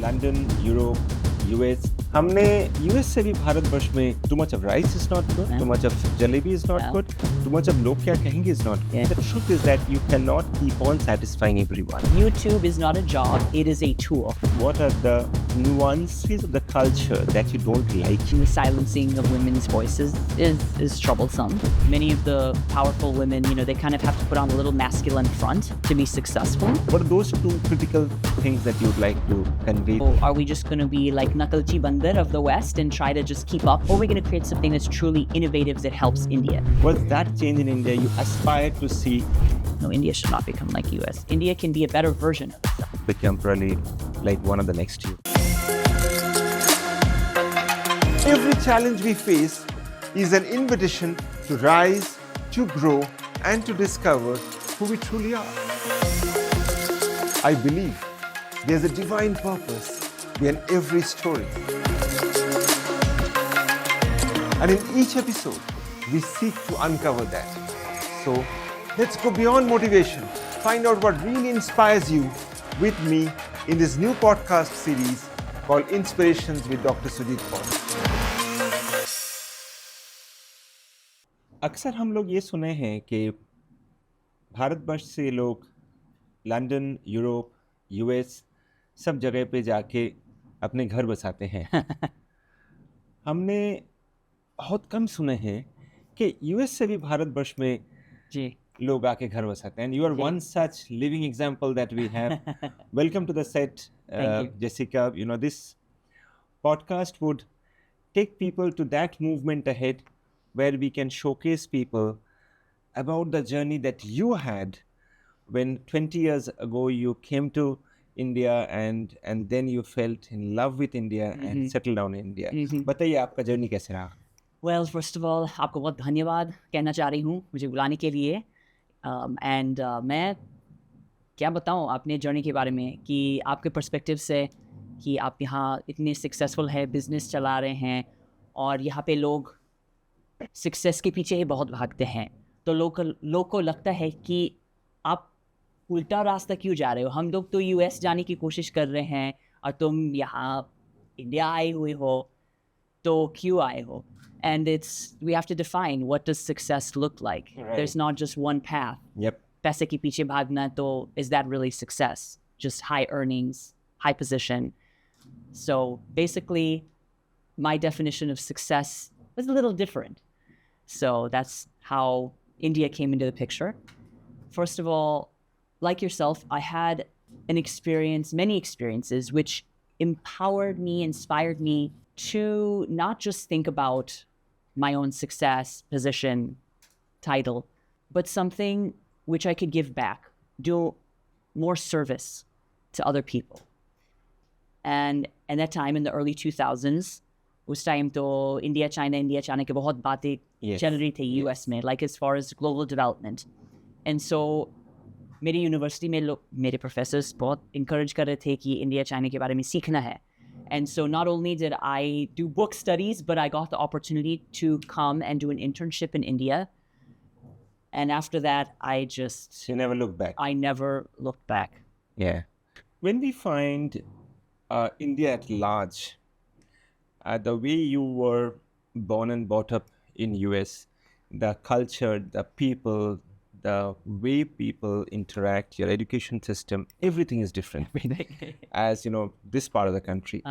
London, Europe, US, हमने US से भी भारतवर्ष में too much of rice is not good, too much of jalebi is not good, too much of लोग क्या कहेंगे is not good. The truth is that you cannot keep on satisfying everyone. YouTube is not a job, it is a tool. What are the nuances of the culture that you don't like? The silencing of women's voices is troublesome. Many of the powerful women, they kind of have to put on a little masculine front to be successful. What are those two critical things that you'd like to convey? So are we just going to be like Nakalchi Bandar of the West and try to just keep up? Or are we going to create something that's truly innovative that helps India? What's that change in India you aspire to see? No, India should not become like US. India can be a better version of itself. Become probably like one of the next you. Every challenge we face is an invitation to rise, to grow, and to discover who we truly are. I believe there's a divine purpose behind every story. And in each episode, we seek to uncover that. So let's go beyond motivation, find out what really inspires you with me in this new podcast series called Inspirations with Dr. Sujit Paul. अक्सर हम लोग ये सुने हैं कि भारतवर्ष से लोग London, Europe, US सब जगह पे जाके अपने घर बसाते हैं। हमने बहुत कम सुने हैं कि यूएस से भी भारतवर्ष में जी लोग आके घर बसाते हैं। And you are one such living example that we have. Welcome to the set, Jessica. This podcast would take people to that movement ahead where we can showcase people about the journey that you had when 20 years ago you came to India and then you felt in love with India and settled down in India. बताइए आपका journey कैसे रहा? Well, first of all, आपको बहुत धन्यवाद कहना चाह रही हूँ मुझे बुलाने के लिए. And मैं क्या बताऊँ अपने जर्नी के बारे में कि आपके पर्सपेक्टिव से कि आप यहाँ इतने सक्सेसफुल है, बिजनेस चला रहे हैं और यहाँ पे लोग सक्सेस के पीछे ही बहुत भागते हैं. तो लोग को लगता है कि आप उल्टा रास्ता क्यों जा रहे हो. हम लोग तो यूएस जाने की कोशिश कर रहे हैं और तुम यहाँ इंडिया आए हुए हो, तो क्यों आए हो? And we have to define what does success look like. Right. There's not just one path. Yep. पैसे के पीछे भागना, तो is that really success? Just high earnings, high position. So basically, my definition of success was a little different. So that's how India came into the picture. First of all, like yourself, I had many experiences, which empowered me, inspired me to not just think about my own success, position, title, but something which I could give back, do more service to other people. And at that time, in the early 2000s, उस time तो India China की बहुत बातें चल रही थी US में, like as far as global development. And so मेरी यूनिवर्सिटी में मेरे प्रोफेसर्स बहुत encourage कर रहे थे कि इंडिया चाइना के बारे में सीखना है. And so not only did I do book studies, but I got the opportunity to come and do an internship in India. And after that, You never looked back. I never looked back. Yeah. When we find India at large, the way you were born and brought up in US, the culture, the people, the way people interact, your education system, everything is different. As this part of the country.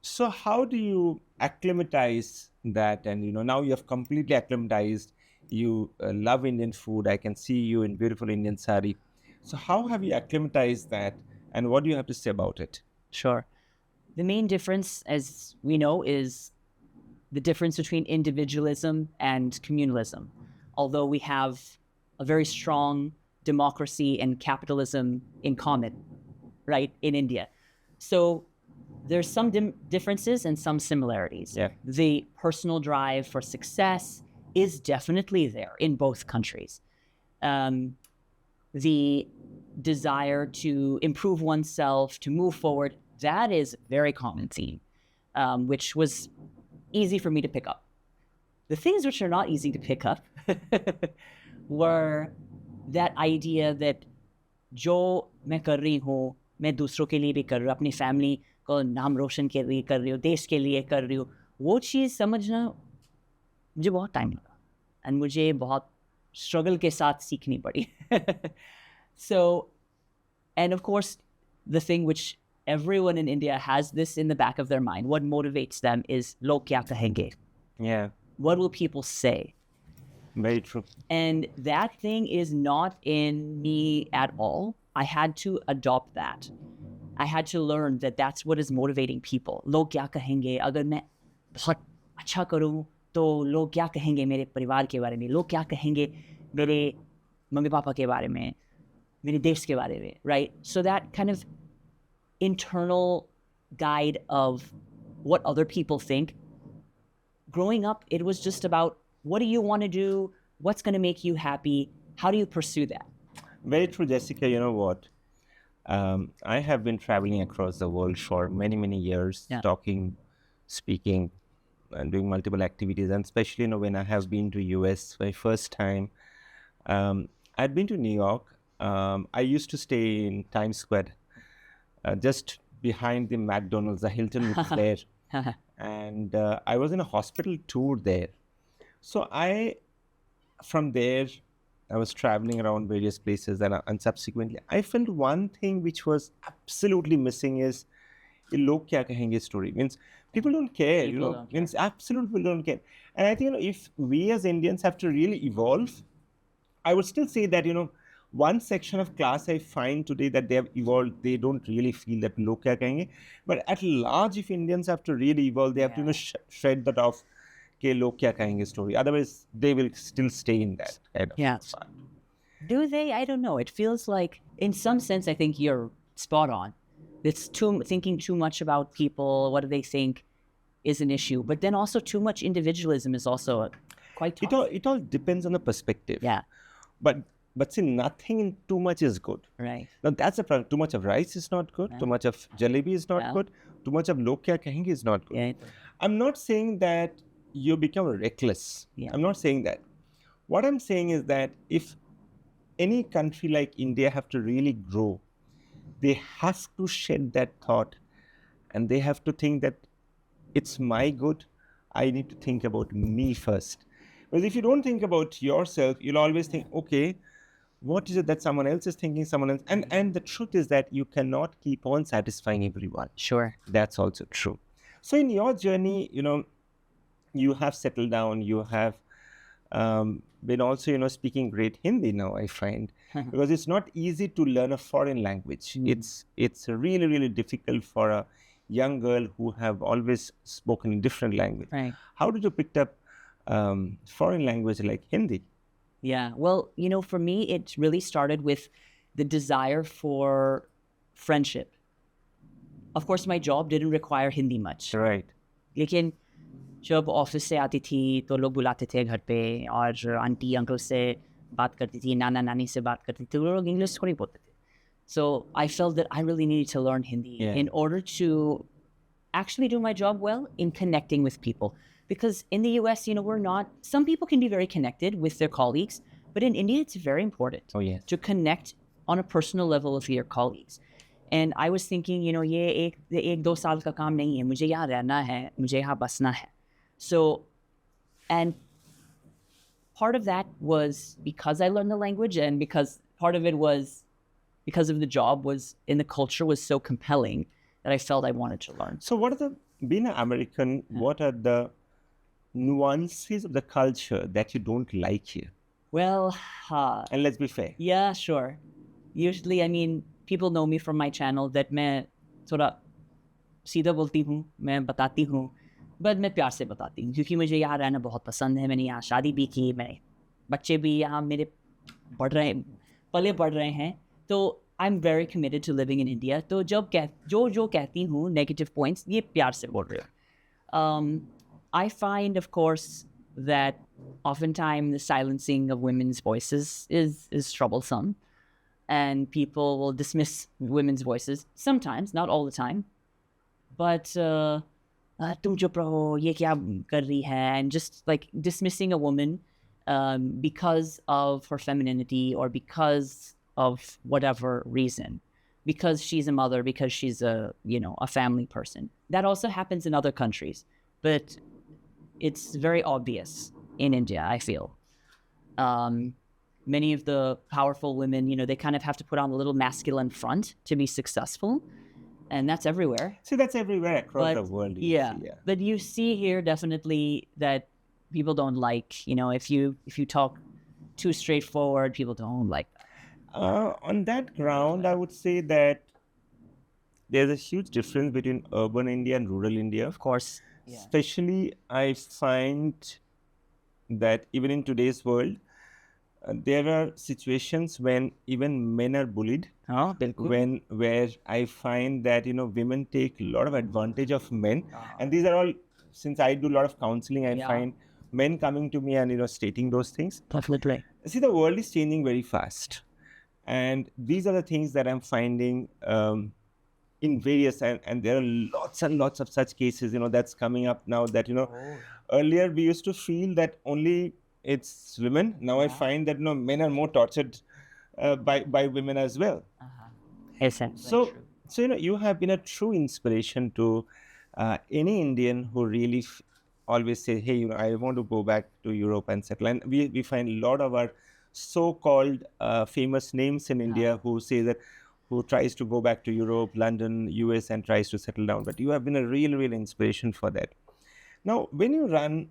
So how do you acclimatize that? And now you have completely acclimatized. You love Indian food. I can see you in beautiful Indian sari. So how have you acclimatized that, and what do you have to say about it? Sure. The main difference, as we know, is the difference between individualism and communalism. Although we have a very strong democracy and capitalism in common, right, in India. So there's some differences and some similarities. Yeah. The personal drive for success is definitely there in both countries. The desire to improve oneself, to move forward, that is very common theme, which was easy for me to pick up. The things which are not easy to pick up were that idea that जो मैं कर रही हूँ, मैं दूसरों के लिए भी कर रहा हूँ, अपनी family को नाम रोशन के लिए कर रही हो, देश के लिए कर रही हो, वो चीज़ समझना मुझे बहुत टाइम लगा एंड मुझे बहुत स्ट्रगल के साथ सीखनी पड़ी. So, and of course, the thing which everyone in India has this in the back of their mind, what motivates them is log kya kahenge? Yeah, What will people say? very true. And that thing is not in me at all. I had to adopt that. I had to learn that that's what is motivating people. Log kya kahenge? Agar main bahut acha karu, to log kya kahenge mere parivar ke bare mein? Log kya kahenge mere mummy papa ke bare mein? Mere desh ke bare mein, right? So that kind of internal guide of what other people think. Growing up, it was just about what do you want to do? What's going to make you happy? How do you pursue that? Very true, Jessica. You know what? I have been traveling across the world for many, many years, Yeah. talking, speaking, and doing multiple activities. And especially, when I have been to US for the first time, I'd been to New York. I used to stay in Times Square, just behind the McDonald's, the Hilton which is there. And I was in a hospital tour there. So from there, I was traveling around various places, and subsequently, I felt one thing which was absolutely missing is the log kya kahenge story. Means people don't care, People don't care. Means absolutely people don't care. And I think, if we as Indians have to really evolve, I would still say that, one section of class I find today that they have evolved, they don't really feel that log kya kahenge. But at large, if Indians have to really evolve, they have to, shred that off. Log kya kahenge story. Otherwise, they will still stay in that kind of Yeah. part. Do they? I don't know. It feels like, in some sense, I think you're spot on. It's thinking too much about people. What do they think is an issue? But then also too much individualism is also quite tough. It all depends on the perspective. Yeah. But see, nothing in too much is good. Right. Now that's the problem. Too much of rice is not good. Too much of jalebi is not Yeah. good. Too much of log kya kahenge is not good. Yeah. I'm not saying that you become reckless. Yeah. I'm not saying that. What I'm saying is that if any country like India have to really grow, they have to shed that thought, and they have to think that it's my good. I need to think about me first. Because if you don't think about yourself, you'll always think, okay, what is it that someone else is thinking, someone else? And the truth is that you cannot keep on satisfying everyone. Sure. That's also true. So in your journey, you have settled down, you have been also, speaking great Hindi now, I find, because it's not easy to learn a foreign language. It's really, really difficult for a young girl who have always spoken in different language. Right. How did you pick up foreign language like Hindi? Yeah. Well, for me, it really started with the desire for friendship. Of course, my job didn't require Hindi much. Right. लेकिन जब office से आती थी तो लोग बुलाते थे घर पे और आंटी अंकल से बात करती थी, नाना नानी से बात करती थी, तो लोग इंग्लिश थोड़ी बोलते थे. So I felt that I really needed to learn Hindi in order to actually do my job well in connecting with people. Because in the US, we're not, some people can be very connected with their colleagues, but in India, it's very important to connect on a personal level with your colleagues. And I was thinking, ये एक दो साल का काम नहीं है, मुझे यहाँ रहना है, मुझे यहाँ बसना है. So, and part of that was because I learned the language, and because part of it was because of the job was in the culture was so compelling that I felt I wanted to learn. So being an American, what are the nuances of the culture that you don't like here? Well, and let's be fair. Yeah, sure. Usually, I mean, people know me from my channel that मैं थोड़ा सीधा बोलती हूँ, मैं बताती हूँ, but मैं प्यार से बताती हूँ क्योंकि मुझे यहाँ रहना बहुत पसंद है. मैंने यहाँ शादी भी की, मेरे बच्चे भी यहाँ मेरे पले बढ़ रहे हैं, तो I'm very committed to living in India. तो जो कहती हूँ negative points, ये प्यार से बोल रही हूँ. I find, of course, that oftentimes the silencing of women's voices is troublesome, and people will dismiss women's voices sometimes, not all the time. But तुम चुप रहो, ये क्या कर रही है, and just like dismissing a woman because of her femininity or because of whatever reason. because she's a mother, because she's a family person. That also happens in other countries, but it's very obvious in India, I feel. Many of the powerful women, they kind of have to put on a little masculine front to be successful, and that's everywhere. See, that's everywhere across the But world. yeah, but you see here definitely that people don't like, if you talk too straightforward, people don't like that. On that ground, I would say that there's a huge difference between urban India and rural India. Of course. Yeah. Especially, I find that even in today's world, there are situations when even men are bullied. Oh, bilkul. Where I find that women take a lot of advantage of men, and these are all, since I do a lot of counseling, I Yeah. find men coming to me and stating those things. Definitely. See, the world is changing very fast, and these are the things that I'm finding in various, and there are lots and lots of such cases that's coming up now, that earlier we used to feel that only it's women. Now I find that men are more tortured by women as well. So you have been a true inspiration to any Indian who really always say, hey, I want to go back to Europe and settle. And we find a lot of our so-called famous names in India who say that, who tries to go back to Europe, London, US, and tries to settle down. But you have been a real inspiration for that. Now, when you run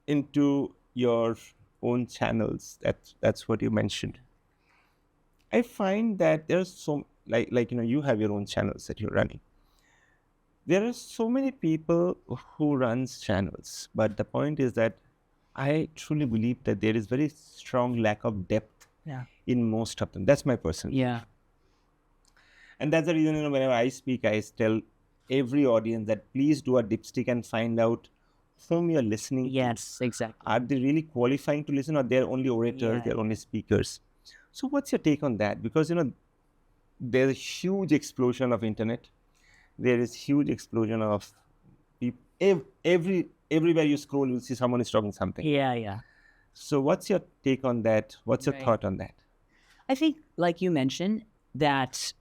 into your own channels, that's what you mentioned, I find that there's so, like you have your own channels that you're running. There are so many people who runs channels, but the point is that I truly believe that there is very strong lack of depth in most of them. That's my personal view. Yeah. And that's the reason, whenever I speak, I tell every audience that please do a dipstick and find out whom you're listening Yes, to. exactly. Are they really qualifying to listen, or they're only orators, they're only speakers? So what's your take on that? Because, there's a huge explosion of internet. There is huge explosion of people. Everywhere you scroll, you'll see someone is talking something. Yeah. So what's your take on that? What's your thought on that? I think, like you mentioned, that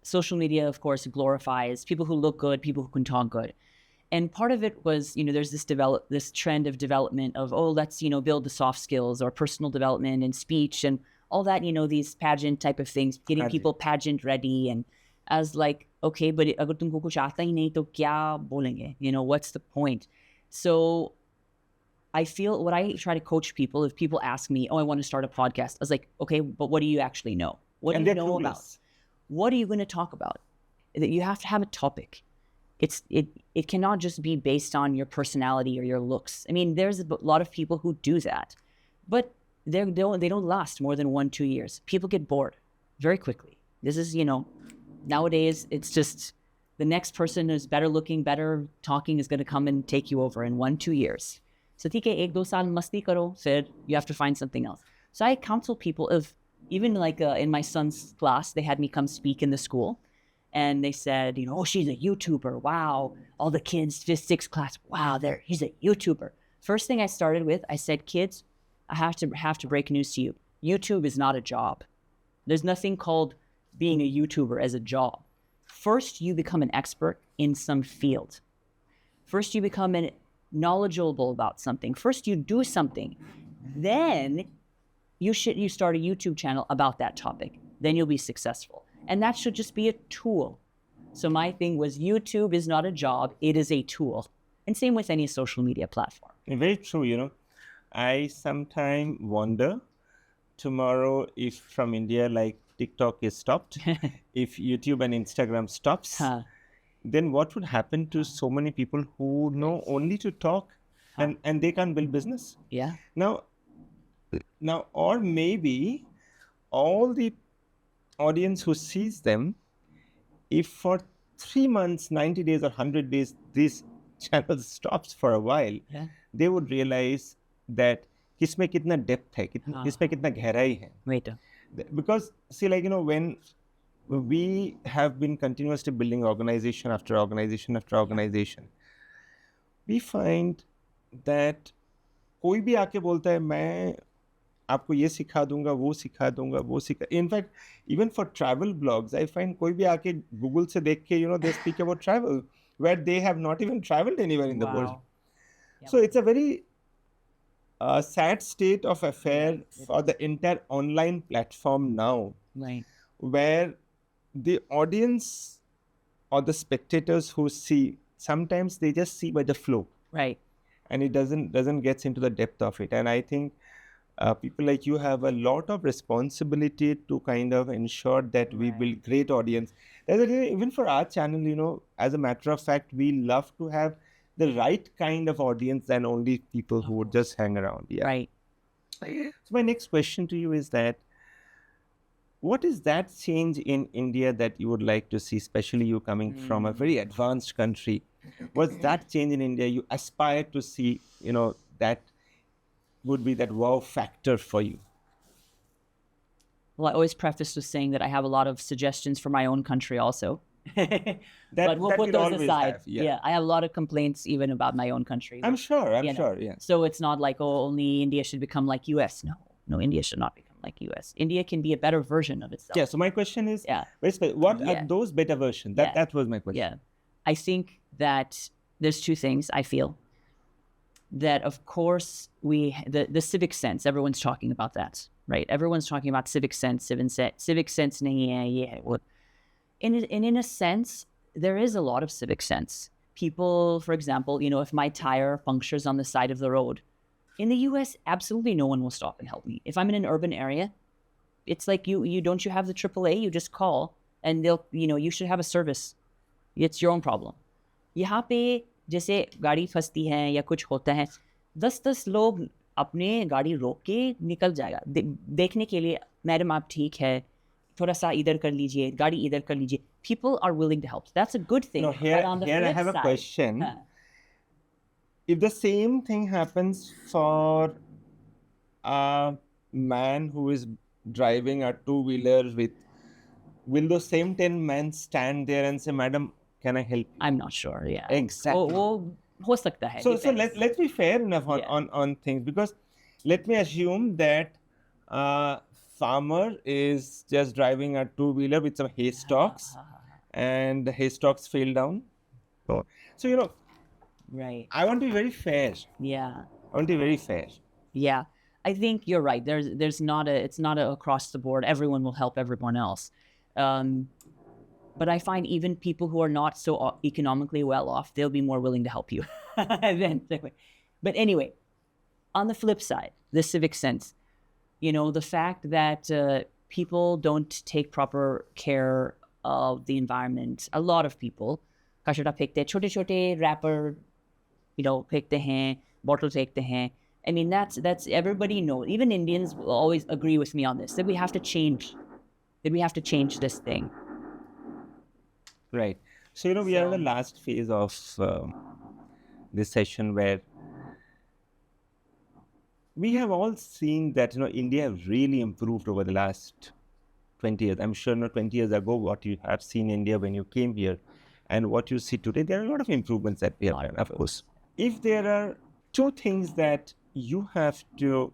social media, of course, glorifies people who look good, people who can talk good. And part of it was, there's this trend of development of, let's, build the soft skills or personal development and speech and all that, these pageant type of things, getting people pageant ready. And as like, okay, but agar tumko kuch aata hi nahi, to kya bolenge? What's the point? So I feel what I try to coach people, if people ask me, I want to start a podcast, I was like, okay, but what do you actually know? What do you know about? What are you going to talk about? That you have to have a topic. It cannot just be based on your personality or your looks. I mean, there's a lot of people who do that, but they don't last more than 1-2 years. People get bored very quickly. This is, nowadays it's just the next person who's better looking, better talking is going to come and take you over in 1-2 years. So theek hai, 1-2 saal masti karo, said you have to find something else. So I counsel people of, even like in my son's class, they had me come speak in the school. And they said, she's a YouTuber. Wow. All the kids, 5th, 6th class. Wow, he's a YouTuber. First thing I started with, I said, kids, I have to break news to you. YouTube is not a job. There's nothing called being a YouTuber as a job. First, you become an expert in some field. First, you become knowledgeable about something. First, you do something. Then you start a YouTube channel about that topic. Then you'll be successful. And that should just be a tool. So my thing was, YouTube is not a job, it is a tool. And same with any social media platform. Very true, I sometimes wonder tomorrow if from India, like TikTok is stopped, if YouTube and Instagram stops, then what would happen to so many people who know only to talk and they can't build business? Yeah. Now, or maybe all the audience who sees them, if for 3 months, 90 days or 100 days, this channel stops for a while, they would realize that इसमें कितना depth है, इसमें कितना गहराई है. Wait. Because see, like, when we have been continuously building organization after organization after organization, we find that कोई भी आके बोलता है मैं आपको ये सिखा दूंगा, वो सिखा दूंगा, वो सिखा. In fact even for travel blogs I find कोई भी आके गूगल से देख के they speak about travel where they have not even traveled anywhere in the world. Wow. Yeah. So it's a very sad state of affair It for is. the entire online platform now, Right. where the audience or the spectators who see, sometimes they just see by the flow, Right. and it doesn't get into the depth of it. And I think people like you have a lot of responsibility to kind of ensure that we Right. build great audience. Even for our channel, as a matter of fact, we love to have the right kind of audience than only people who would just hang around. Yeah. Right. So my next question to you is that, what is that change in India that you would like to see, especially you coming from a very advanced country? What's that change in India you aspire to see, that would be that wow factor for you? Well, I always preface with saying that I have a lot of suggestions for my own country also. But we'll that put we'll those always aside. have, yeah. I have a lot of complaints even about my own country. I'm sure, know. yeah. So it's not like, oh, only India should become like US. No, India should not become like US. India can be a better version of itself. Yeah, so my question is, Yeah. what Yeah. are those better versions? That was my question. Yeah. I think that there's two things I feel. That, of course, the civic sense, everyone's talking about that, right? Everyone's talking about civic sense. Civic sense nahi hai, ye hai, wo. In a sense, there is a lot of civic sense. People, for example, if my tire punctures on the side of the road, in the US, absolutely no one will stop and help me. If I'm in an urban area, it's like you don't you have the AAA, you just call and they'll, you should have a service. It's your own problem. यहाँ पे जैसे गाड़ी फंसती है या कुछ होता है, 10 लोग अपने गाड़ी रोक के निकल जाएगा देखने के लिए, मैडम आप ठीक है, थोड़ा सा इधर कर लीजिए, गाड़ी इधर कर लीजिए. People are willing to help. That's a good thing. No, here I have a question. If the same thing happens for a man who is driving a two-wheeler will those same 10 men stand there and say, madam, can I help you? I'm not sure, yeah. Exactly. वो हो सकता है. So let's be fair enough on things, because let me assume that farmer is just driving a two-wheeler with some hay stalks and the hay stalks fell down. So, right. I want to be very fair. Yeah. I want to be very fair. Yeah. I think you're right. It's not a across the board. Everyone will help everyone else. But I find even people who are not so economically well off, they'll be more willing to help you. But anyway, on the flip side, the civic sense, the fact that people don't take proper care of the environment. A lot of people, kachra फेंकते हैं, छोटे-छोटे wrapper, फेंकते हैं, bottle फेंकते हैं. I mean, that's everybody knows. Even Indians will always agree with me on this, that we have to change this thing. Right. So, we are in the last phase of this session where we have all seen that, India have really improved over the last 20 years. I'm sure 20 years ago, what you have seen India when you came here and what you see today, there are a lot of improvements that we have done, of course. If there are two things that you have to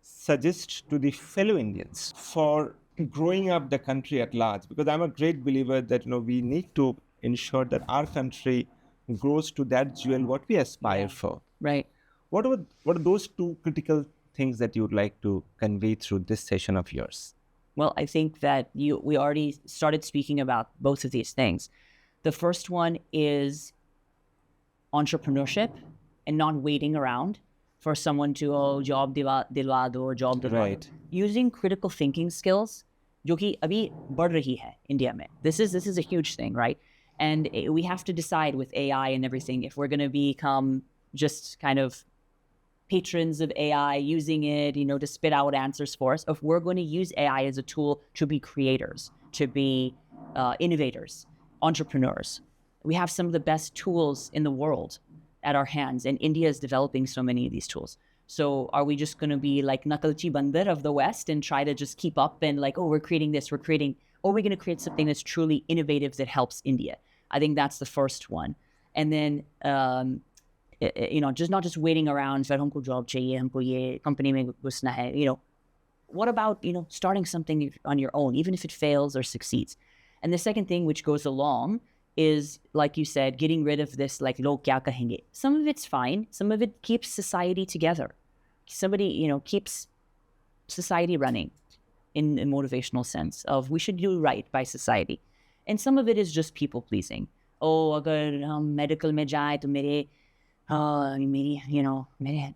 suggest to the fellow Indians for growing up the country at large, because I'm a great believer that we need to ensure that our country grows to that jewel what we aspire for. Right. What are those two critical things that you would like to convey through this session of yours? Well, I think that we already started speaking about both of these things. The first one is entrepreneurship and not waiting around for someone to job dilwa do or job dilwa do. Right. Using critical thinking skills, जो कि अभी बढ़ रही है India में. This is a huge thing, right? And we have to decide with AI and everything if we're going to become just kind of patrons of AI, using it, to spit out answers for us. If we're going to use AI as a tool to be creators, to be innovators, entrepreneurs, we have some of the best tools in the world at our hands, and India is developing so many of these tools. So are we just going to be like Nakalchi Bandar of the West and try to just keep up and like, oh, we're creating this, or are we going to create something that's truly innovative that helps India? I think that's the first one. And then, just not just waiting around, sir, humko job chahiye, humko ye company mein ghusna hai, what about, starting something on your own, even if it fails or succeeds? And the second thing which goes along is, like you said, getting rid of this like log kya kahenge. Some of it's fine. Some of it keeps society together. Somebody, keeps society running in a motivational sense of we should do right by society. And some of it is just people pleasing. Oh, agar hum medical mein jaए to मेरे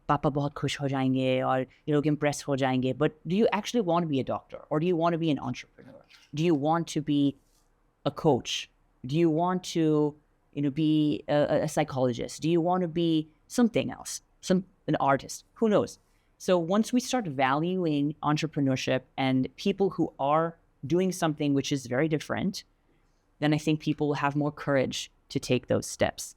पापा बहुत खुश हो जाएंगे और लोग impressed हो जाएंगे. But do you actually want to be a doctor, or do you want to be an entrepreneur? Do you want to be a coach? Do you want to, be a psychologist? Do you want to be something else, an artist? Who knows? So once we start valuing entrepreneurship and people who are doing something which is very different, then I think people will have more courage to take those steps.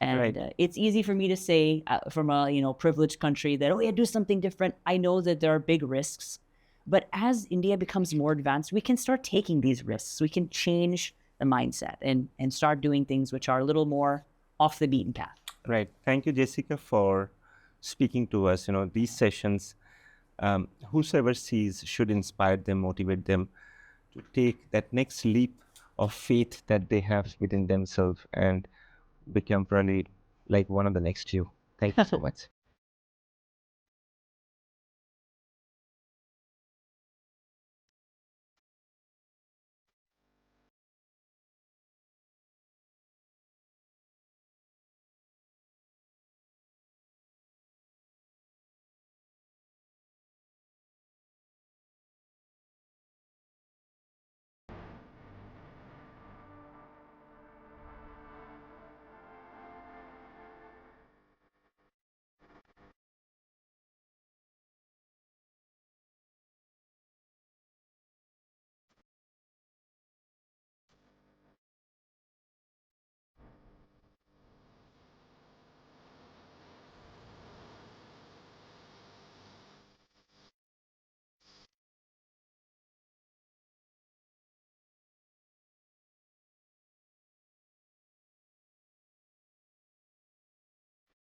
And Right. It's easy for me to say from a privileged country that, oh yeah, do something different. I know that there are big risks, but as India becomes more advanced, we can start taking these risks. We can change the mindset and start doing things which are a little more off the beaten path. Right. Thank you, Jessica, for speaking to us. These sessions, whosoever sees should inspire them, motivate them to take that next leap of faith that they have within themselves and become probably like one of the next few. Thank you so much.